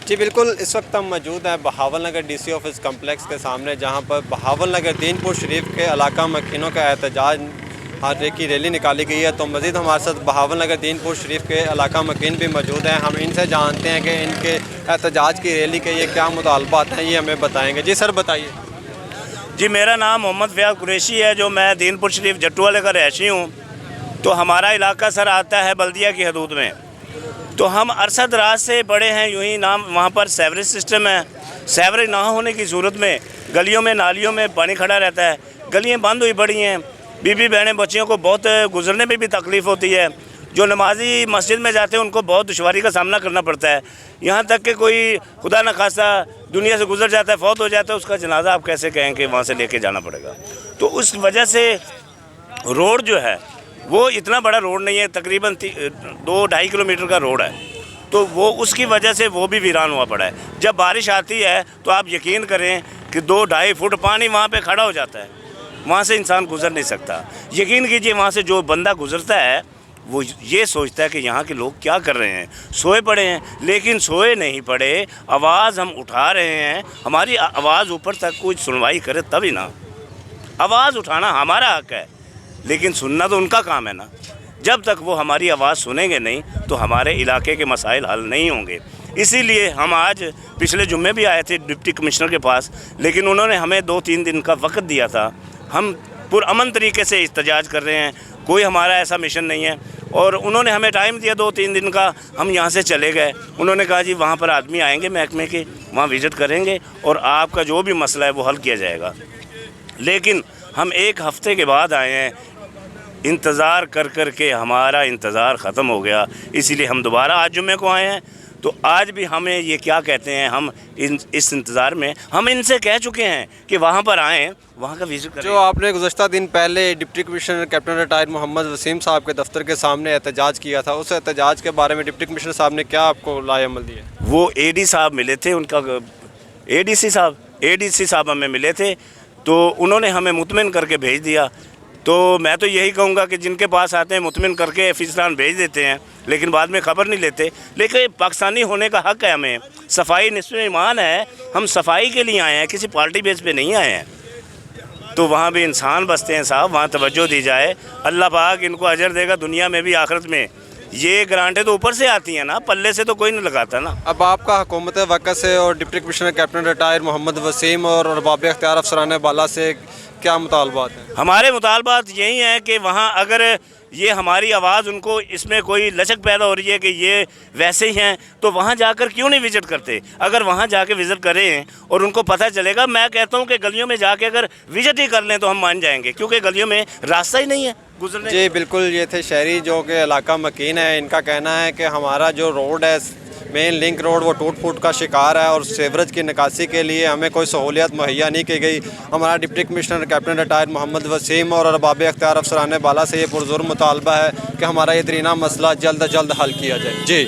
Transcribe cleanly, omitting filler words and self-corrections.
جی بالکل، اس وقت ہم موجود ہیں Bahawalnagar D C office complex کے سامنے، جہاں پر بہاول نگر دین پور شریف کے علاقہ مکینوں کا احتجاج کی ریلی نکالی گئی ہے۔ تو مزید ہمارے ساتھ بہاول نگر دین پور شریف کے علاقہ مکین بھی موجود ہیں، ہم ان سے جانتے ہیں کہ ان کے احتجاج کی ریلی کے یہ کیا مطالبات ہیں، یہ ہمیں بتائیں گے۔ جی سر بتائیے۔ جی میرا نام محمد فیاض قریشی ہے، جو میں دین پور شریف جٹو والے کا رہائشی ہوں۔ تو ہمارا علاقہ سر آتا ہے بلدیہ کی حدود میں، تو ہم عرصہ دراز سے بڑے ہیں، یوں ہی نام وہاں پر سیوریج سسٹم ہے۔ سیوریج نہ ہونے کی صورت میں گلیوں میں نالیوں میں پانی کھڑا رہتا ہے، گلیاں بند ہوئی پڑی ہیں، بیوی بہنیں بچیوں کو بہت گزرنے میں بھی تکلیف ہوتی ہے۔ جو نمازی مسجد میں جاتے ہیں ان کو بہت دشواری کا سامنا کرنا پڑتا ہے، یہاں تک کہ کوئی خدا نخواستہ دنیا سے گزر جاتا ہے، فوت ہو جاتا ہے، اس کا جنازہ آپ کیسے کہیں کہ وہاں سے لے کے جانا پڑے گا۔ تو اس وجہ سے روڈ جو ہے وہ اتنا بڑا روڈ نہیں ہے، تقریباً 2-2.5 کلومیٹر کا روڈ ہے، تو وہ اس کی وجہ سے وہ بھی ویران ہوا پڑا ہے۔ جب بارش آتی ہے تو آپ یقین کریں کہ 2-2.5 فٹ پانی وہاں پہ کھڑا ہو جاتا ہے، وہاں سے انسان گزر نہیں سکتا۔ یقین کیجئے وہاں سے جو بندہ گزرتا ہے وہ یہ سوچتا ہے کہ یہاں کے لوگ کیا کر رہے ہیں، سوئے پڑے ہیں، لیکن سوئے نہیں پڑے، آواز ہم اٹھا رہے ہیں۔ ہماری آواز اوپر تک کوئی سنوائی کرے تبھی نا، آواز اٹھانا ہمارا حق ہے، لیکن سننا تو ان کا کام ہے نا۔ جب تک وہ ہماری آواز سنیں گے نہیں تو ہمارے علاقے کے مسائل حل نہیں ہوں گے۔ اسی لیے ہم آج پچھلے جمعے بھی آئے تھے ڈپٹی کمشنر کے پاس، لیکن انہوں نے ہمیں 2-3 دن کا وقت دیا تھا۔ ہم پرامن طریقے سے احتجاج کر رہے ہیں، کوئی ہمارا ایسا مشن نہیں ہے، اور انہوں نے ہمیں ٹائم دیا 2-3 دن کا، ہم یہاں سے چلے گئے۔ انہوں نے کہا جی وہاں پر آدمی آئیں گے محکمے کے، وہاں وزٹ کریں گے اور آپ کا جو بھی مسئلہ ہے وہ حل کیا جائے گا۔ لیکن ہم 1 ہفتے کے بعد آئے ہیں، انتظار کر کر کے ہمارا انتظار ختم ہو گیا، اسی لیے ہم دوبارہ آج جمعے کو آئے ہیں۔ تو آج بھی ہمیں یہ کیا کہتے ہیں، ہم اس انتظار میں ہم ان سے کہہ چکے ہیں کہ وہاں پر آئیں، وہاں کا وزٹ کریں۔ جو آپ نے گزشتہ دن پہلے ڈپٹی کمشنر کیپٹن ریٹائر محمد وسیم صاحب کے دفتر کے سامنے احتجاج کیا تھا، اس احتجاج کے بارے میں ڈپٹی کمشنر صاحب نے کیا آپ کو لائے عمل دیا؟ وہ اے ڈی صاحب ملے تھے، ان کا اے ڈی سی صاحب ہمیں ملے تھے، تو انہوں نے ہمیں مطمئن کر کے بھیج دیا۔ تو میں تو یہی کہوں گا کہ جن کے پاس آتے ہیں مطمئن کر کے افسران بھیج دیتے ہیں، لیکن بعد میں خبر نہیں لیتے۔ لیکن پاکستانی ہونے کا حق ہے ہمیں، صفائی نصف ایمان ہے، ہم صفائی کے لیے آئے ہیں، کسی پارٹی بیس پہ نہیں آئے ہیں۔ تو وہاں بھی انسان بستے ہیں صاحب، وہاں توجہ دی جائے، اللہ پاک ان کو اجر دے گا دنیا میں بھی آخرت میں۔ یہ گرانٹیں تو اوپر سے آتی ہیں نا، پلے سے تو کوئی نہیں لگاتا نا۔ اب آپ کا حکومت وقت سے اور ڈپٹی کمشنر کیپٹن ریٹائر محمد وسیم اور ارباب اختیار افسران بالا سے کیا مطالبات ہیں؟ ہمارے مطالبات یہی ہیں کہ وہاں اگر یہ ہماری آواز ان کو اس میں کوئی لچک پیدا ہو رہی ہے کہ یہ ویسے ہی ہیں، تو وہاں جا کر کیوں نہیں وزٹ کرتے؟ اگر وہاں جا کے وزٹ کریں اور ان کو پتہ چلے گا، میں کہتا ہوں کہ گلیوں میں جا کے اگر وزٹ ہی کر لیں تو ہم مان جائیں گے، کیونکہ گلیوں میں راستہ ہی نہیں ہے گزرنے۔ جی بالکل، یہ تھے شہری جو کہ علاقہ مکین ہے، ان کا کہنا ہے کہ ہمارا جو روڈ ہے مین لنک روڈ وہ ٹوٹ پھوٹ کا شکار ہے، اور سیوریج کی نکاسی کے لیے ہمیں کوئی سہولیات مہیا نہیں کی گئی۔ ہمارا ڈپٹی کمشنر کیپٹن ریٹائر محمد وسیم اور ارباب اختیار افسران بالا سے یہ پرزور مطالبہ ہے کہ ہمارا یہ درینہ مسئلہ جلد از جلد حل کیا جائے۔ جی